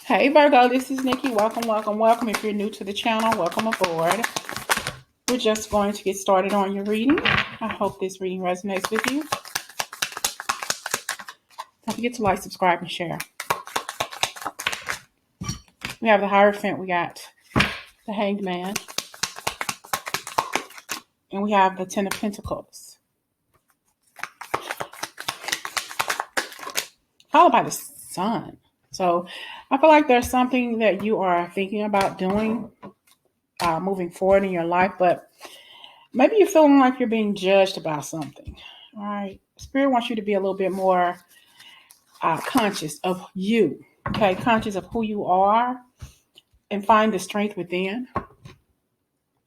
Hey Virgo, this is Nikki. Welcome, welcome, welcome. If you're new to the channel, welcome aboard. We're just going to get started on your reading. I hope this reading resonates with you. Don't forget to like, subscribe, and share. We have the Hierophant, we got the Hanged Man, and we have the Ten of Pentacles, followed by the Sun. So I feel like there's something that you are thinking about doing moving forward in your life, but maybe you're feeling like you're being judged about something. All right. Spirit wants you to be a little bit more conscious of you, okay? Conscious of who you are and find the strength within.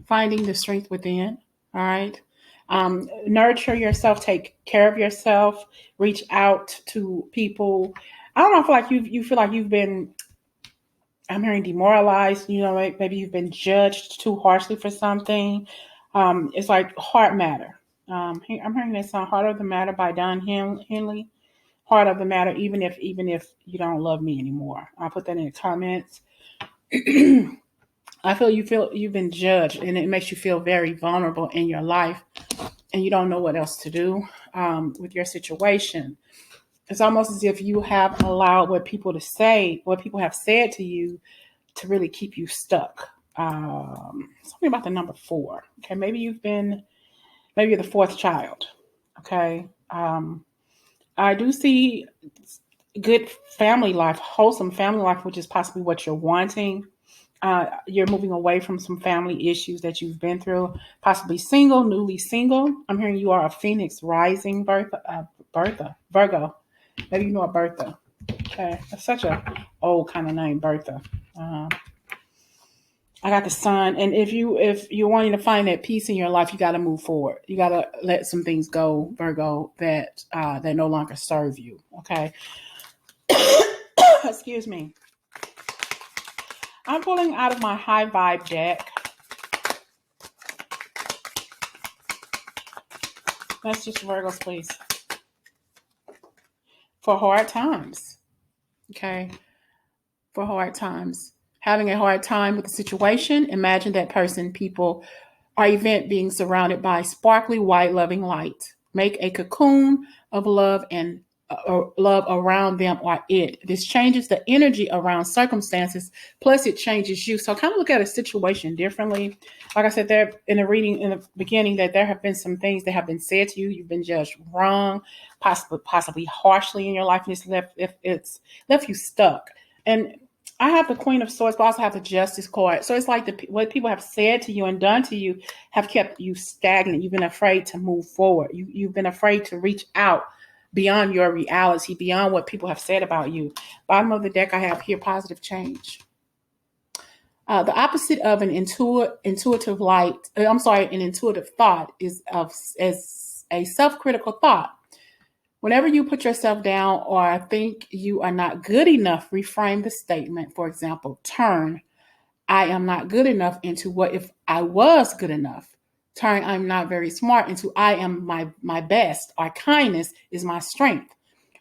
Finding the strength within, all right? Nurture yourself, take care of yourself, reach out to people. I don't know, I feel like you feel like you've been, I'm hearing demoralized, maybe you've been judged too harshly for something. It's like heart matter. I'm hearing that song, Heart of the Matter by Don Henley. Heart of the matter, even if you don't love me anymore. I'll put that in the comments. I feel you've been judged, and it makes you feel very vulnerable in your life, and you don't know what else to do with your situation. It's almost as if you have allowed what people have said to you, to really keep you stuck. Something about the number 4. Okay, maybe you're the fourth child. Okay. I do see good family life, wholesome family life, which is possibly what you're wanting. You're moving away from some family issues that you've been through, possibly single, newly single. I'm hearing you are a Phoenix rising, Virgo. Maybe you know a Bertha. Okay. That's such a old kind of name, Bertha. I got the Sun, and if you're wanting to find that peace in your life, you got to move forward. You got to let some things go, Virgo, that no longer serve you. Okay. Excuse me. I'm pulling out of my high vibe deck. That's just Virgos, please. For hard times. Okay. For hard times. Having a hard time with the situation. Imagine that person, people, or event being surrounded by sparkly white loving light. Make a cocoon of love and love around them or it. This changes the energy around circumstances, plus it changes you. So kind of look at a situation differently. Like I said there in the reading in the beginning, that there have been some things that have been said to you. You've been judged wrong, possibly harshly in your life, and it's left you stuck. And I have the Queen of Swords, but I also have the Justice card. So it's like what people have said to you and done to you have kept you stagnant. You've been afraid to move forward. You've been afraid to reach out beyond your reality, beyond what people have said about you. Bottom of the deck, I have here positive change. The opposite of an intuitive thought is a self-critical thought. Whenever you put yourself down or think you are not good enough, reframe the statement. For example, turn I am not good enough into what if I was good enough. Turn I'm not very smart into I am my best, or kindness is my strength.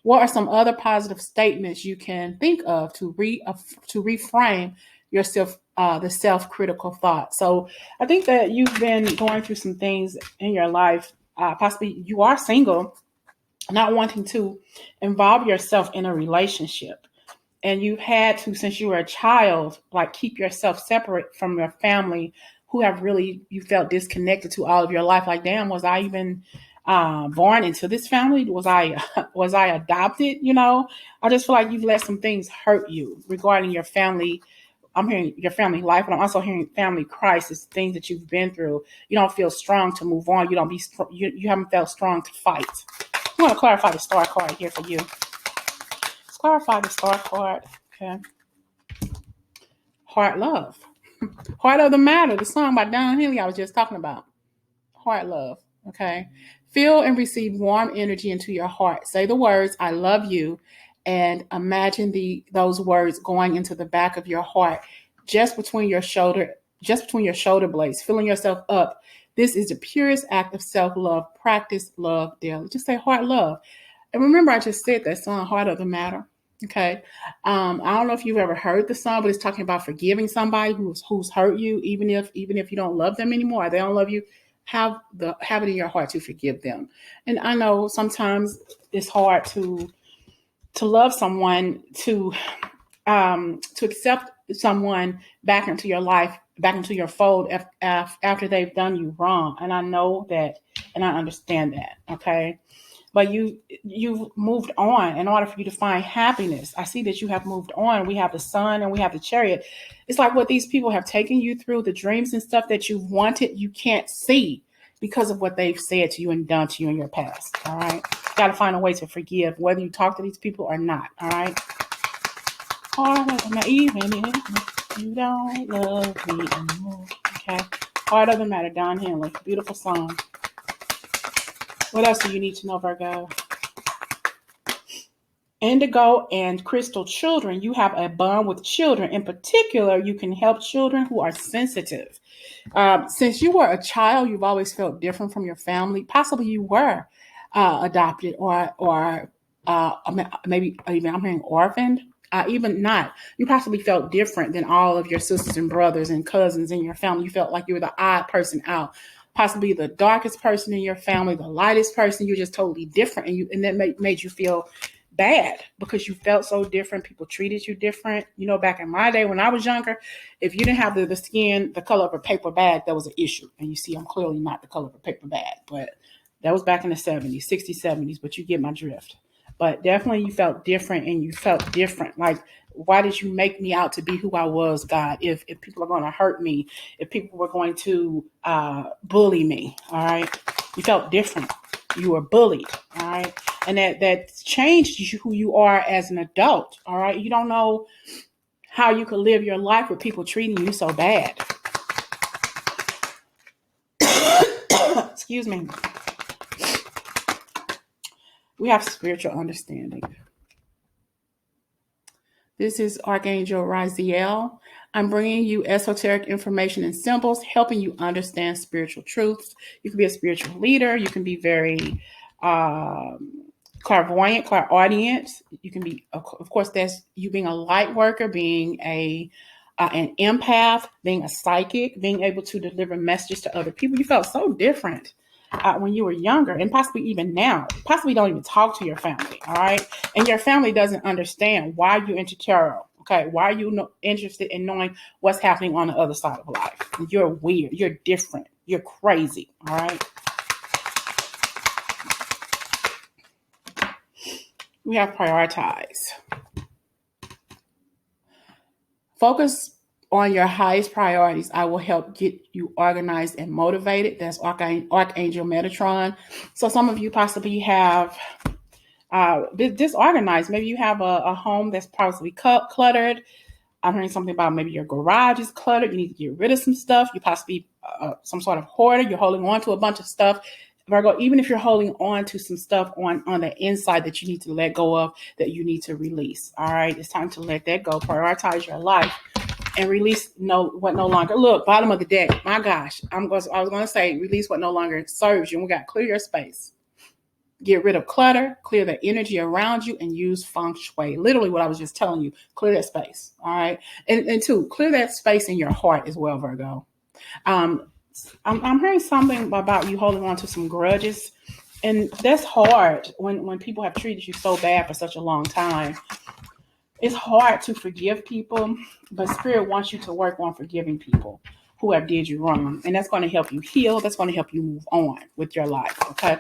What are some other positive statements you can think of to reframe yourself, the self-critical thought? So I think that you've been going through some things in your life. Possibly you are single, not wanting to involve yourself in a relationship. And you've had to, since you were a child, like keep yourself separate from your family, who have really, you felt disconnected to all of your life. Like, damn, was I even born into this family? Was I adopted? I just feel like you've let some things hurt you regarding your family. I'm hearing your family life, but I'm also hearing family crisis, things that you've been through. You don't feel strong to move on. You haven't felt strong to fight. I want to clarify the star card here for you. Let's clarify the star card. Okay. Heart love. Heart of the matter. The song by Don Henley I was just talking about. Heart love. Okay. Feel and receive warm energy into your heart. Say the words, I love you, and imagine those words going into the back of your heart, just between your shoulder blades, filling yourself up. This is the purest act of self-love. Practice love daily. Just say heart love. And remember, I just said that song, Heart of the Matter. Okay. I don't know if you've ever heard the song, but it's talking about forgiving somebody who's hurt you, even if you don't love them anymore or they don't love you, have it in your heart to forgive them. And I know sometimes it's hard to love someone, to accept someone back into your life, back into your fold after they've done you wrong. And I know that, and I understand that. Okay. But you've moved on in order for you to find happiness. I see that you have moved on. We have the sun and we have the chariot. It's like what these people have taken you through, the dreams and stuff that you wanted, you can't see because of what they've said to you and done to you in your past. All right. Got to find a way to forgive, whether you talk to these people or not. All right. Harder than even if you don't love me anymore. Okay. Heart of the Matter, Don Henley. Beautiful song. What else do you need to know, Virgo? Indigo and crystal children, you have a bond with children. In particular, you can help children who are sensitive. Since you were a child, you've always felt different from your family. Possibly you were adopted or maybe even I'm hearing orphaned. Even not, you possibly felt different than all of your sisters and brothers and cousins in your family. You felt like you were the odd person out, possibly the darkest person in your family, the lightest person. You're just totally different, and that made you feel bad because you felt so different. People treated you different. You know, back in my day when I was younger, if you didn't have the skin the color of a paper bag, that was an issue. And you see, I'm clearly not the color of a paper bag, but that was back in the 70s, 60s, 70s, but you get my drift. But definitely you felt different, and you felt different. Like, why did you make me out to be who I was, God? If people are going to hurt me, if people were going to bully me, all right? You felt different. You were bullied, all right? And that changed who you are as an adult, all right? You don't know how you could live your life with people treating you so bad. Excuse me. We have spiritual understanding. This is Archangel Raziel. I'm bringing you esoteric information and symbols, helping you understand spiritual truths. You can be a spiritual leader. You can be very clairvoyant, clairaudient. You can be, of course, that's you being a light worker, being an empath, being a psychic, being able to deliver messages to other people. You felt so different when you were younger, and possibly even now. Possibly don't even talk to your family, all right? And your family doesn't understand why you're into tarot, okay? Why are you interested in knowing what's happening on the other side of life? You're weird. You're different. You're crazy, all right? We have prioritize. Focus on your highest priorities. I will help get you organized and motivated. That's Archangel Metatron. So some of you possibly have disorganized. Maybe you have a home that's possibly cluttered. I'm hearing something about maybe your garage is cluttered. You need to get rid of some stuff. You possibly some sort of hoarder. You're holding on to a bunch of stuff. Virgo, even if you're holding on to some stuff on the inside that you need to let go of, that you need to release. All right, it's time to let that go. Prioritize your life and release what no longer. Look, bottom of the deck. My gosh, I was going to say release what no longer serves you. And we got to clear your space. Get rid of clutter, clear the energy around you, and use feng shui. Literally what I was just telling you, clear that space. All right. And two, clear that space in your heart as well, Virgo. I'm hearing something about you holding on to some grudges. And that's hard when people have treated you so bad for such a long time. It's hard to forgive people, but Spirit wants you to work on forgiving people who have did you wrong. And that's going to help you heal. That's going to help you move on with your life. Okay.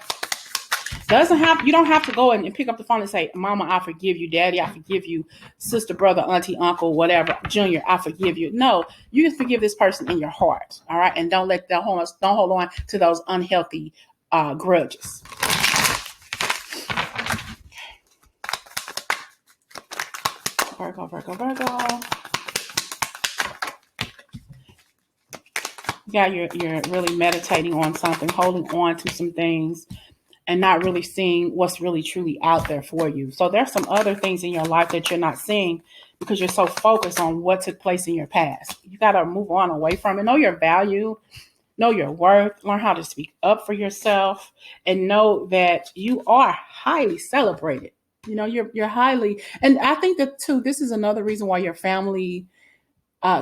You don't have to go and pick up the phone and say, Mama, I forgive you. Daddy, I forgive you. Sister, brother, auntie, uncle, whatever, Junior, I forgive you. No, you can forgive this person in your heart. All right. And don't hold on to those unhealthy grudges. Virgo. Yeah, you're really meditating on something, holding on to some things, and not really seeing what's really truly out there for you. So there's some other things in your life that you're not seeing because you're so focused on what took place in your past. You got to move on away from it. Know your value, know your worth, learn how to speak up for yourself, and know that you are highly celebrated. You're highly, and I think that too, this is another reason why your family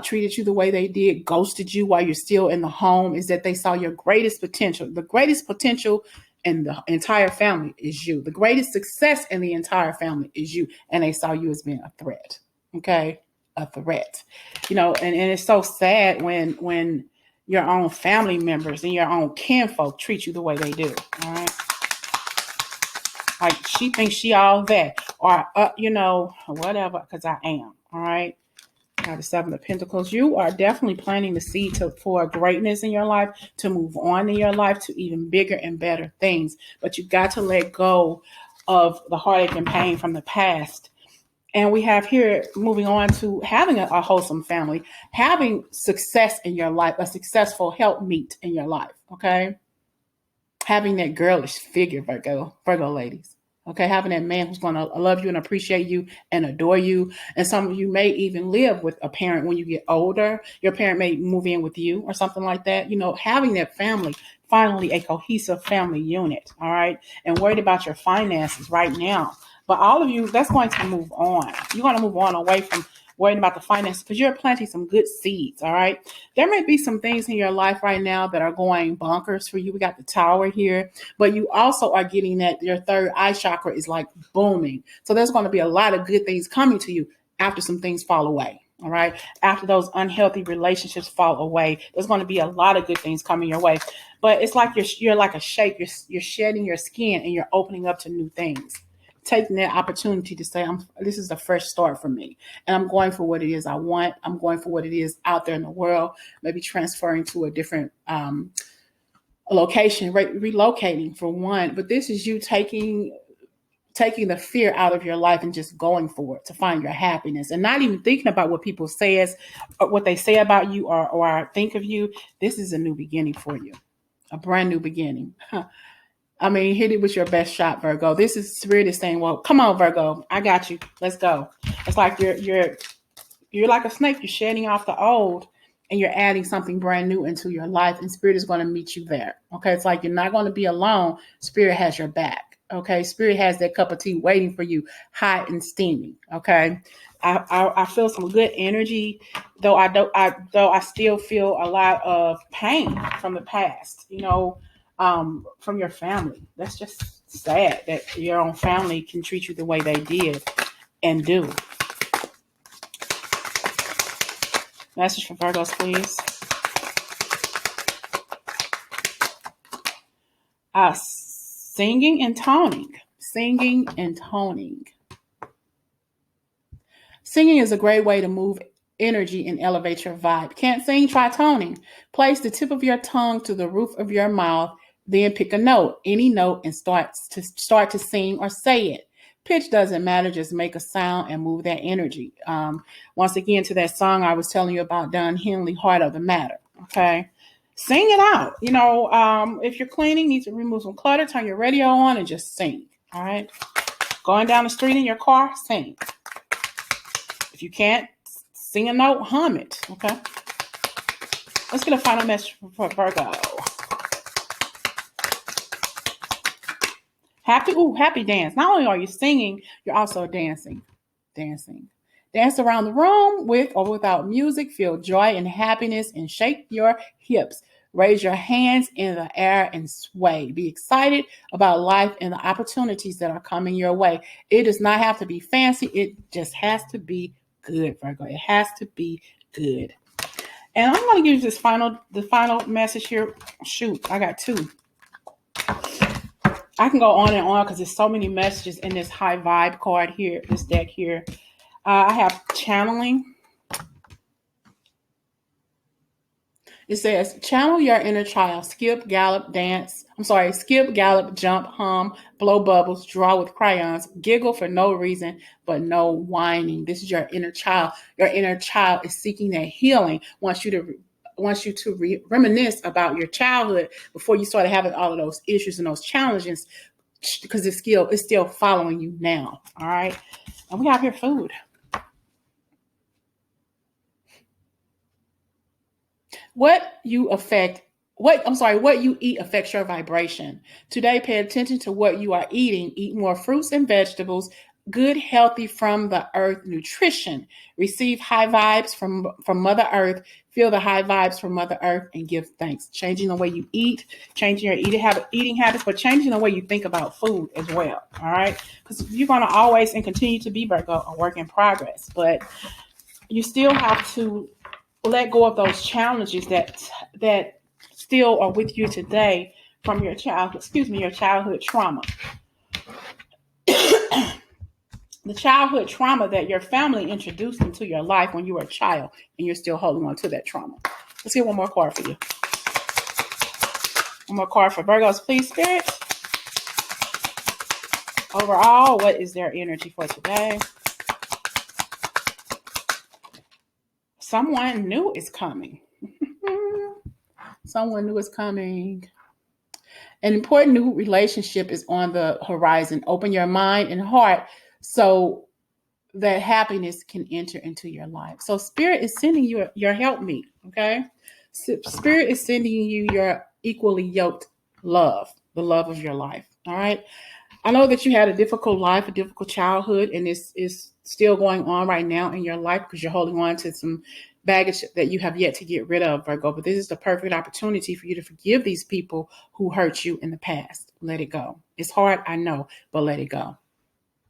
treated you the way they did, ghosted you while you're still in the home, is that they saw your greatest potential. The greatest potential in the entire family is you. The greatest success in the entire family is you. And they saw you as being a threat. Okay? A threat. And it's so sad when your own family members and your own kinfolk treat you the way they do. All right. Like she thinks she all that, or whatever, because I am. All right. Now, the Seven of Pentacles, you are definitely planting the seed for greatness in your life, to move on in your life to even bigger and better things. But you got to let go of the heartache and pain from the past. And we have here, moving on to having a wholesome family, having success in your life, a successful helpmeet in your life, okay? Having that girlish figure, Virgo ladies. Okay, having that man who's going to love you and appreciate you and adore you. And some of you may even live with a parent when you get older. Your parent may move in with you or something like that. Having that family, finally a cohesive family unit, all right? And worried about your finances right now. But all of you, that's going to move on. You're going to move on away from worrying about the finances, because you're planting some good seeds, all right? There may be some things in your life right now that are going bonkers for you. We got the Tower here, but you also are getting that your third eye chakra is like booming. So there's going to be a lot of good things coming to you after some things fall away, all right? After those unhealthy relationships fall away, there's going to be a lot of good things coming your way. But it's like you're like a shape. You're shedding your skin and you're opening up to new things. Taking that opportunity to say, this is a fresh start for me. And I'm going for what it is I want. I'm going for what it is out there in the world, maybe transferring to a different location, relocating for one. But this is you taking the fear out of your life and just going for it to find your happiness, and not even thinking about what people say or what they say about you or think of you. This is a new beginning for you, a brand new beginning. I mean, hit it with your best shot, Virgo. This is Spirit is saying, well, come on, Virgo. I got you. Let's go. It's like you're like a snake. You're shedding off the old and you're adding something brand new into your life, and Spirit is going to meet you there. Okay. It's like you're not going to be alone. Spirit has your back. Okay. Spirit has that cup of tea waiting for you, hot and steamy. Okay. I feel some good energy, though I still feel a lot of pain from the past, from your family. That's just sad that your own family can treat you the way they did and do. Message for Virgos, please. Singing and toning. Singing and toning. Singing is a great way to move energy and elevate your vibe. Can't sing? Try toning. Place the tip of your tongue to the roof of your mouth, then pick a note, any note, and start to sing or say it. Pitch doesn't matter. Just make a sound and move that energy. Once again, to that song I was telling you about, Don Henley, Heart of the Matter. Okay. Sing it out. If you're cleaning, need to remove some clutter, turn your radio on and just sing. All right. Going down the street in your car, sing. If you can't sing a note, hum it. Okay. Let's get a final message for Virgo. Happy dance. Not only are you singing, you're also dancing. Dance around the room with or without music. Feel joy and happiness and shake your hips. Raise your hands in the air and sway. Be excited about life and the opportunities that are coming your way. It does not have to be fancy. It just has to be good, Virgo. It has to be good. And I'm going to give you the final message here. Shoot, I got two. I can go on and on because there's so many messages in this high vibe card here, this deck here. I have channeling. It says, channel your inner child. Skip, gallop, jump, hum, blow bubbles, draw with crayons, giggle for no reason, but no whining. This is your inner child. Your inner child is seeking that healing. Wants you to reminisce about your childhood before you started having all of those issues and those challenges, because it's still following you now. All right. And we have here food. What you eat affects your vibration. Today, pay attention to what you are eating. Eat more fruits and vegetables. good, healthy from the earth nutrition. Receive high vibes from Mother Earth. Feel the high vibes from Mother Earth and give thanks. Changing the way you eat, changing your eating habits, but changing the way you think about food as well. All right, because you're going to always and continue to be, Virgo, a work in progress, but you still have to let go of those challenges that still are with you today from your childhood trauma. The childhood trauma that your family introduced into your life when you were a child, and you're still holding on to that trauma. Let's get one more card for you. One more card for Virgos, please, Spirit. Overall, what is their energy for today? Someone new is coming. Someone new is coming. An important new relationship is on the horizon. Open your mind and heart so that happiness can enter into your life. So Spirit is sending you your helpmeet, okay? Spirit is sending you your equally yoked love, the love of your life, all right? I know that you had a difficult life, a difficult childhood, and it's still going on right now in your life because you're holding on to some baggage that you have yet to get rid of, Virgo. But this is the perfect opportunity for you to forgive these people who hurt you in the past. Let it go. It's hard, I know, but let it go.